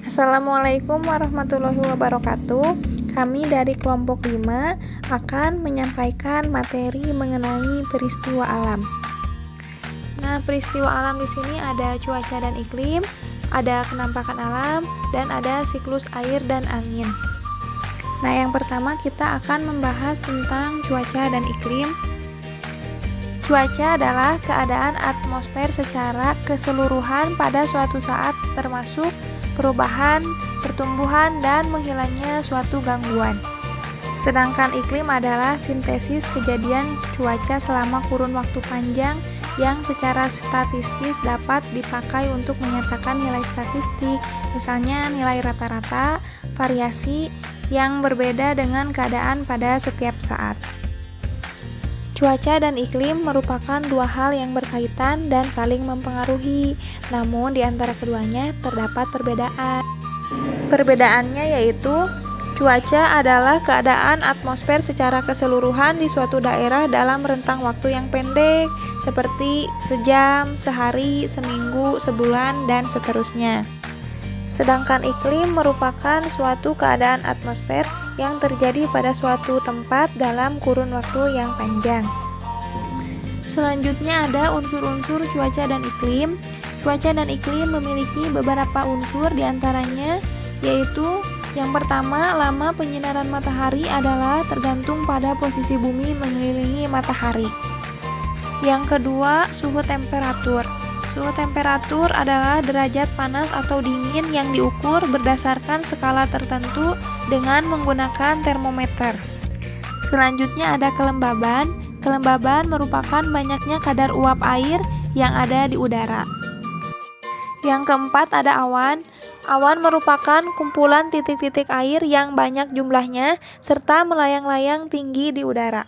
Assalamualaikum warahmatullahi wabarakatuh. Kami dari kelompok 5 akan menyampaikan materi mengenai peristiwa alam. Nah, peristiwa alam di sini ada cuaca dan iklim, ada penampakan alam, dan ada siklus air dan angin. Nah, yang pertama kita akan membahas tentang cuaca dan iklim. Cuaca adalah keadaan atmosfer secara keseluruhan pada suatu saat termasuk perubahan, pertumbuhan, dan menghilangnya suatu gangguan. Sedangkan iklim adalah sintesis kejadian cuaca selama kurun waktu panjang yang secara statistis dapat dipakai untuk menyatakan nilai statistik, misalnya nilai rata-rata, variasi yang berbeda dengan keadaan pada setiap saat. Cuaca dan iklim merupakan dua hal yang berkaitan dan saling mempengaruhi, namun di antara keduanya terdapat perbedaan. Perbedaannya yaitu, cuaca adalah keadaan atmosfer secara keseluruhan di suatu daerah dalam rentang waktu yang pendek, seperti sejam, sehari, seminggu, sebulan, dan seterusnya. Sedangkan iklim merupakan suatu keadaan atmosfer yang terjadi pada suatu tempat dalam kurun waktu yang panjang. Selanjutnya ada unsur-unsur cuaca dan iklim. Cuaca dan iklim memiliki beberapa unsur diantaranya, yaitu yang pertama, lama penyinaran matahari adalah tergantung pada posisi bumi mengelilingi matahari. Yang kedua, suhu temperatur. Suhu temperatur adalah derajat panas atau dingin yang diukur berdasarkan skala tertentu dengan menggunakan termometer. Selanjutnya ada kelembaban. Kelembaban merupakan banyaknya kadar uap air yang ada di udara. Yang keempat ada awan. Awan merupakan kumpulan titik-titik air yang banyak jumlahnya serta melayang-layang tinggi di udara.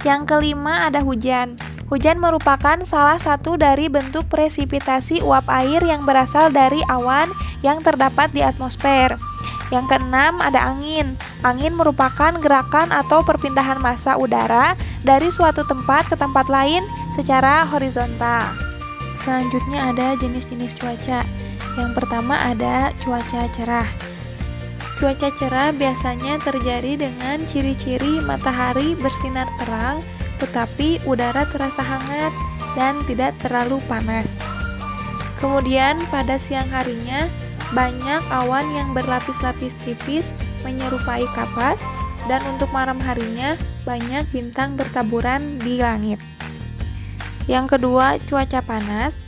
Yang kelima ada hujan. Hujan merupakan salah satu dari bentuk presipitasi uap air yang berasal dari awan yang terdapat di atmosfer. Yang keenam ada angin. Angin merupakan gerakan atau perpindahan massa udara dari suatu tempat ke tempat lain secara horizontal. Selanjutnya ada jenis-jenis cuaca. Yang pertama ada cuaca cerah. Cuaca cerah biasanya terjadi dengan ciri-ciri matahari bersinar terang, tetapi udara terasa hangat dan tidak terlalu panas. Kemudian pada siang harinya, banyak awan yang berlapis-lapis tipis menyerupai kapas, dan untuk malam harinya, banyak bintang bertaburan di langit. Yang kedua, cuaca panas.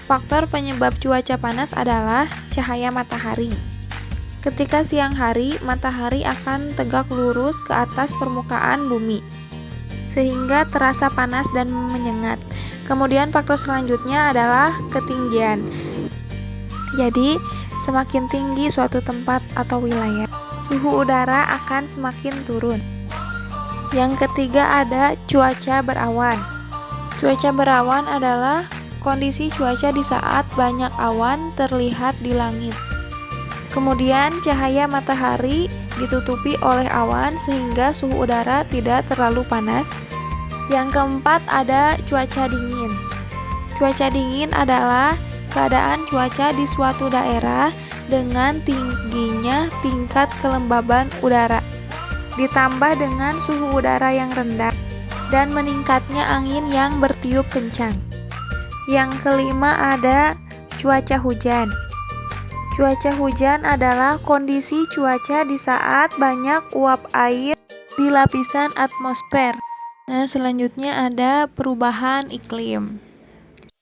Faktor penyebab cuaca panas adalah cahaya matahari. Ketika siang hari, matahari akan tegak lurus ke atas permukaan bumi, sehingga terasa panas dan menyengat. Kemudian faktor selanjutnya adalah ketinggian. Jadi, semakin tinggi suatu tempat atau wilayah, suhu udara akan semakin turun. Yang ketiga ada cuaca berawan. Cuaca berawan adalah kondisi cuaca di saat banyak awan terlihat di langit. Kemudian cahaya matahari ditutupi oleh awan sehingga suhu udara tidak terlalu panas. Yang keempat ada cuaca dingin. Cuaca dingin adalah keadaan cuaca di suatu daerah dengan tingginya tingkat kelembaban udara, ditambah dengan suhu udara yang rendah dan meningkatnya angin yang bertiup kencang. Yang kelima ada cuaca hujan. Cuaca hujan adalah kondisi cuaca di saat banyak uap air di lapisan atmosfer. Nah, selanjutnya ada perubahan iklim.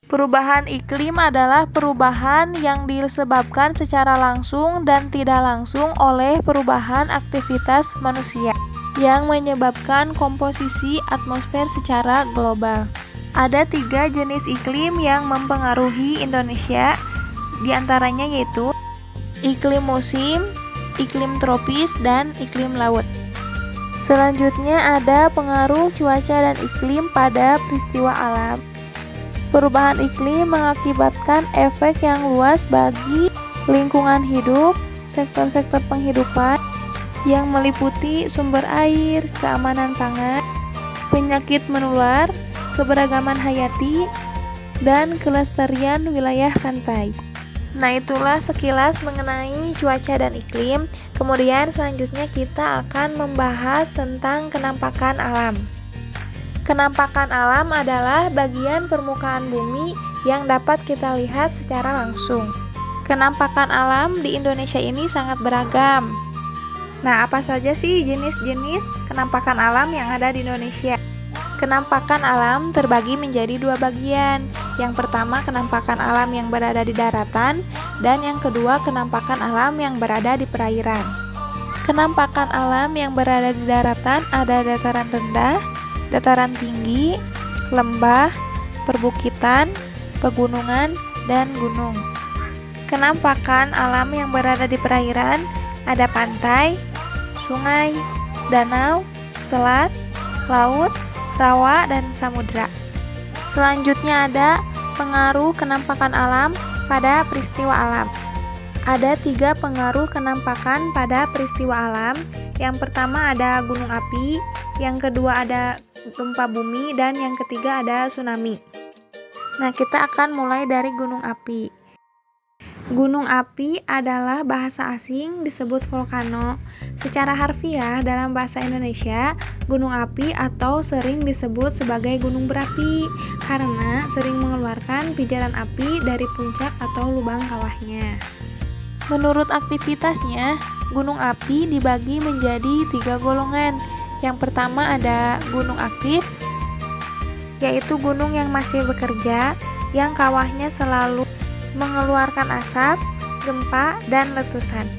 Perubahan iklim adalah perubahan yang disebabkan secara langsung dan tidak langsung oleh perubahan aktivitas manusia yang menyebabkan komposisi atmosfer secara global. Ada 3 jenis iklim yang mempengaruhi Indonesia, diantaranya yaitu iklim musim, iklim tropis, dan iklim laut. Selanjutnya ada pengaruh cuaca dan iklim pada peristiwa alam. Perubahan iklim mengakibatkan efek yang luas bagi lingkungan hidup, sektor-sektor penghidupan yang meliputi sumber air, keamanan pangan, penyakit menular, keberagaman hayati, dan kelestarian wilayah pantai. Nah, itulah sekilas mengenai cuaca dan iklim. Kemudian selanjutnya kita akan membahas tentang kenampakan alam. Kenampakan alam adalah bagian permukaan bumi yang dapat kita lihat secara langsung. Kenampakan alam di Indonesia ini sangat beragam. Nah, apa saja sih jenis-jenis kenampakan alam yang ada di Indonesia? Kenampakan alam terbagi menjadi dua bagian. Yang pertama, kenampakan alam yang berada di daratan, dan yang kedua, kenampakan alam yang berada di perairan. Kenampakan alam yang berada di daratan ada dataran rendah, dataran tinggi, lembah, perbukitan, pegunungan, dan gunung. Kenampakan alam yang berada di perairan ada pantai, sungai, danau, selat, laut, rawa, dan samudra. Selanjutnya ada pengaruh kenampakan alam pada peristiwa alam. Ada 3 pengaruh kenampakan pada peristiwa alam. Yang pertama ada gunung api, yang kedua ada gempa bumi, dan yang ketiga ada tsunami. Nah, kita akan mulai dari gunung api. Gunung api adalah bahasa asing disebut volcano. Secara harfiah dalam bahasa Indonesia, gunung api atau sering disebut sebagai gunung berapi karena sering mengeluarkan pijaran api dari puncak atau lubang kawahnya. Menurut aktivitasnya, gunung api dibagi menjadi 3 golongan. Yang pertama ada gunung aktif, yaitu gunung yang masih bekerja, yang kawahnya selalu mengeluarkan asap, gempa, dan letusan.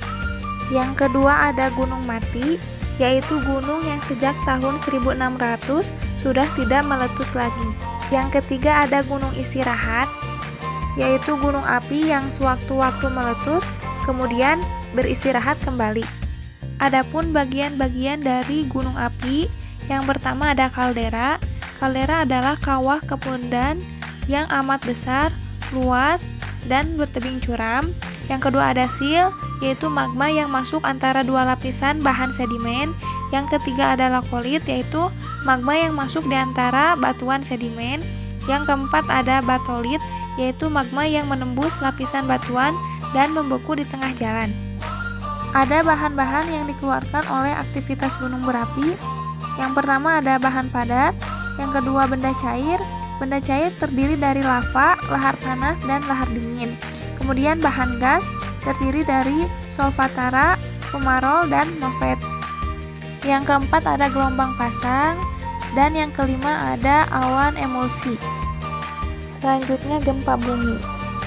Yang kedua ada gunung mati, yaitu gunung yang sejak tahun 1600 sudah tidak meletus lagi. Yang ketiga ada gunung istirahat, yaitu gunung api yang sewaktu-waktu meletus, kemudian beristirahat kembali. Adapun bagian-bagian dari gunung api, yang pertama ada kaldera. Kaldera adalah kawah kepundan yang amat besar, luas, dan bertebing curam. Yang kedua ada sil, yaitu magma yang masuk antara 2 lapisan bahan sedimen. Yang ketiga ada lakolit, yaitu magma yang masuk di antara batuan sedimen. Yang keempat ada batolit, yaitu magma yang menembus lapisan batuan dan membeku di tengah jalan. Ada bahan-bahan yang dikeluarkan oleh aktivitas gunung berapi. Yang pertama ada bahan padat, yang kedua benda cair. Benda cair terdiri dari lava, lahar panas, dan lahar dingin. Kemudian bahan gas terdiri dari solvatara, fumarol, dan novet. Yang keempat ada gelombang pasang, dan yang kelima ada awan emulsi. Selanjutnya gempa bumi.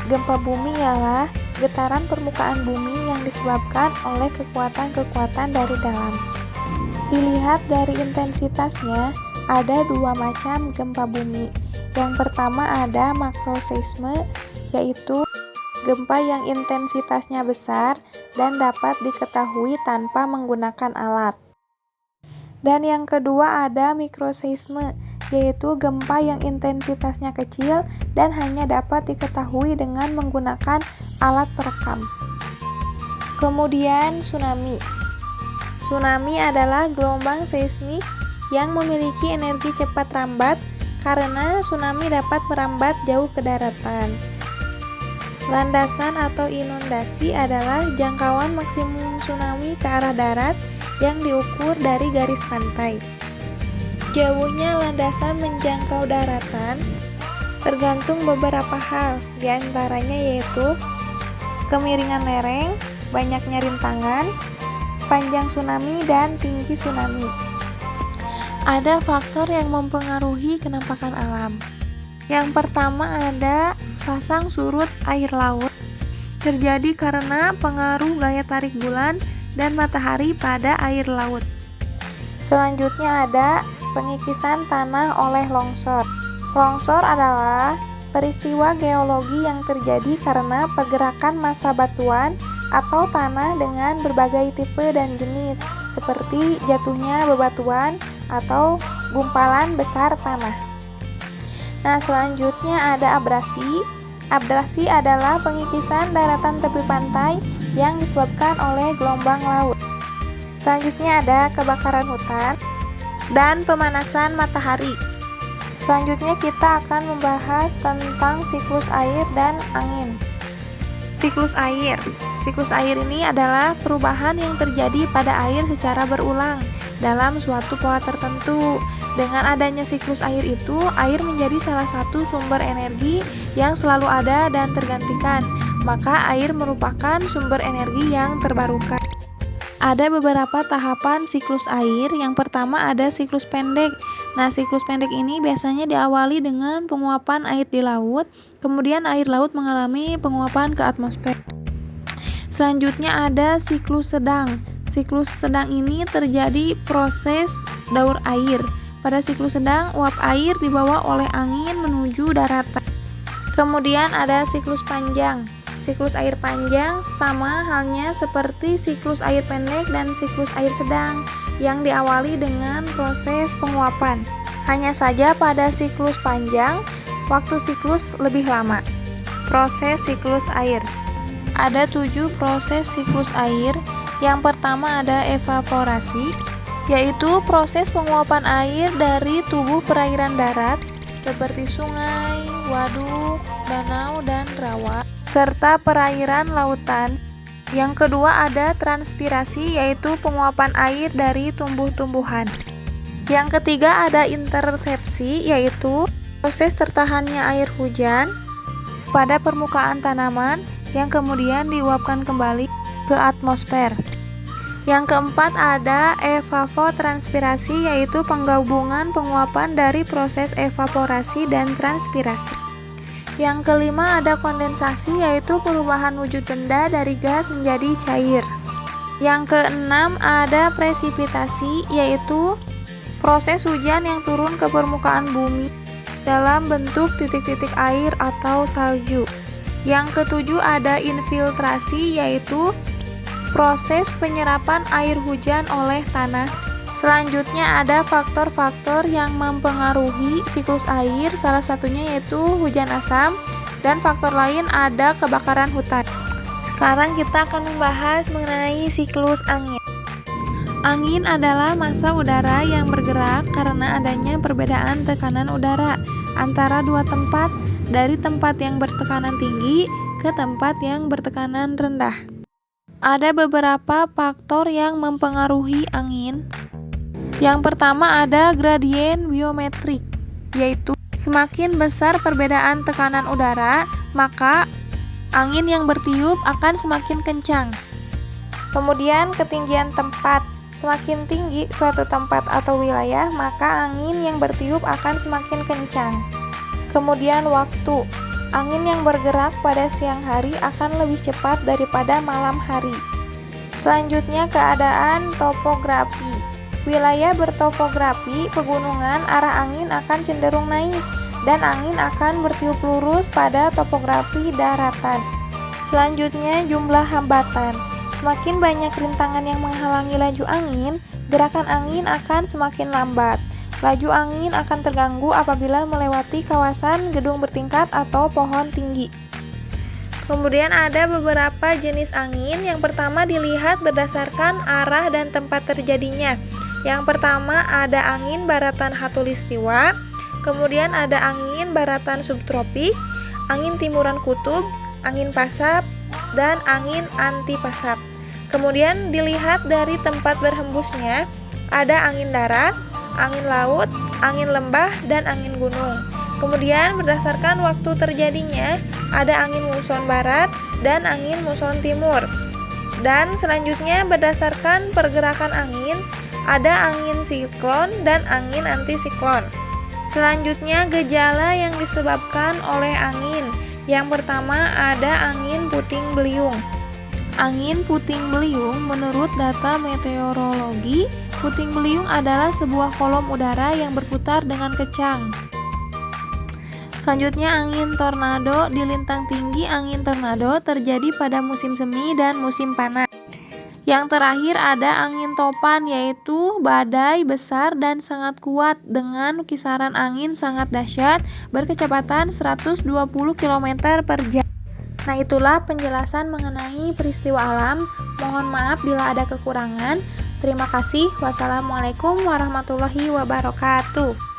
Gempa bumi ialah getaran permukaan bumi yang disebabkan oleh kekuatan-kekuatan dari dalam. Dilihat dari intensitasnya, ada 2 macam gempa bumi. Yang pertama ada makroseisme, yaitu gempa yang intensitasnya besar dan dapat diketahui tanpa menggunakan alat. Dan yang kedua ada mikroseisme, yaitu gempa yang intensitasnya kecil dan hanya dapat diketahui dengan menggunakan alat perekam. Kemudian tsunami. Tsunami adalah gelombang seismik yang memiliki energi cepat rambat karena tsunami dapat merambat jauh ke daratan. Landasan atau inundasi adalah jangkauan maksimum tsunami ke arah darat yang diukur dari garis pantai. Jauhnya landasan menjangkau daratan tergantung beberapa hal, diantaranya yaitu kemiringan lereng, banyaknya rintangan, panjang tsunami, dan tinggi tsunami. Ada faktor yang mempengaruhi kenampakan alam. Yang pertama ada pasang surut air laut. Terjadi karena pengaruh gaya tarik bulan dan matahari pada air laut. Selanjutnya ada pengikisan tanah oleh longsor. Longsor adalah peristiwa geologi yang terjadi karena pergerakan massa batuan atau tanah dengan berbagai tipe dan jenis, seperti jatuhnya bebatuan atau gumpalan besar tanah. Nah, selanjutnya ada abrasi. Abrasi adalah pengikisan daratan tepi pantai yang disebabkan oleh gelombang laut. Selanjutnya ada kebakaran hutan dan pemanasan matahari. Selanjutnya kita akan membahas tentang siklus air dan angin. Siklus air. Siklus air ini adalah perubahan yang terjadi pada air secara berulang dalam suatu pola tertentu. Dengan adanya siklus air itu, air menjadi salah satu sumber energi yang selalu ada dan tergantikan. Maka air merupakan sumber energi yang terbarukan. Ada beberapa tahapan siklus air. Yang pertama ada siklus pendek. Nah, siklus pendek ini biasanya diawali dengan penguapan air di laut, kemudian air laut mengalami penguapan ke atmosfer. Selanjutnya ada siklus sedang. Siklus sedang ini terjadi proses daur air. Pada siklus sedang, uap air dibawa oleh angin menuju daratan. Kemudian ada siklus panjang. Siklus air panjang sama halnya seperti siklus air pendek dan siklus air sedang yang diawali dengan proses penguapan. Hanya saja pada siklus panjang, waktu siklus lebih lama. Proses siklus air. Ada 7 proses siklus air. Yang pertama ada evaporasi, yaitu proses penguapan air dari tubuh perairan darat seperti sungai, waduk, danau, dan rawa, serta perairan lautan. Yang kedua ada transpirasi, yaitu penguapan air dari tumbuh-tumbuhan. Yang ketiga ada intersepsi, yaitu proses tertahannya air hujan pada permukaan tanaman yang kemudian diuapkan kembali ke atmosfer. Yang keempat ada evapotranspirasi, yaitu penggabungan penguapan dari proses evaporasi dan transpirasi. Yang kelima ada kondensasi, yaitu perubahan wujud benda dari gas menjadi cair. Yang keenam ada presipitasi, yaitu proses hujan yang turun ke permukaan bumi dalam bentuk titik-titik air atau salju. Yang ketujuh ada infiltrasi, yaitu proses penyerapan air hujan oleh tanah. Selanjutnya ada faktor-faktor yang mempengaruhi siklus air, salah satunya yaitu hujan asam, dan faktor lain ada kebakaran hutan. Sekarang kita akan membahas mengenai siklus angin. Angin adalah massa udara yang bergerak karena adanya perbedaan tekanan udara antara dua tempat, dari tempat yang bertekanan tinggi ke tempat yang bertekanan rendah. Ada beberapa faktor yang mempengaruhi angin. Yang pertama ada gradien biometrik, yaitu semakin besar perbedaan tekanan udara, maka angin yang bertiup akan semakin kencang. Kemudian ketinggian tempat. Semakin tinggi suatu tempat atau wilayah, maka angin yang bertiup akan semakin kencang. Kemudian waktu. Angin yang bergerak pada siang hari akan lebih cepat daripada malam hari. Selanjutnya keadaan topografi. Wilayah bertopografi pegunungan, arah angin akan cenderung naik dan angin akan bertiup lurus pada topografi daratan. Selanjutnya jumlah hambatan. Semakin banyak rintangan yang menghalangi laju angin, gerakan angin akan semakin lambat. Laju angin akan terganggu apabila melewati kawasan gedung bertingkat atau pohon tinggi. Kemudian ada beberapa jenis angin. Yang pertama dilihat berdasarkan arah dan tempat terjadinya. Yang pertama ada angin baratan khatulistiwa, kemudian ada angin baratan subtropik, angin timuran kutub, angin pasat, dan angin antipasat. Kemudian dilihat dari tempat berhembusnya, ada angin darat, angin laut, angin lembah, dan angin gunung. Kemudian berdasarkan waktu terjadinya, ada angin muson barat dan angin muson timur. Dan selanjutnya berdasarkan pergerakan angin, ada angin siklon dan angin antisiklon. Selanjutnya gejala yang disebabkan oleh angin. Yang pertama ada angin puting beliung. Angin puting beliung menurut data meteorologi, puting beliung adalah sebuah kolom udara yang berputar dengan kencang. Selanjutnya angin tornado. Di lintang tinggi angin tornado terjadi pada musim semi dan musim panas. Yang terakhir ada angin topan, yaitu badai besar dan sangat kuat dengan kisaran angin sangat dahsyat berkecepatan 120 km per jam. Nah, itulah penjelasan mengenai peristiwa alam. Mohon maaf bila ada kekurangan. Terima kasih. Wassalamualaikum warahmatullahi wabarakatuh.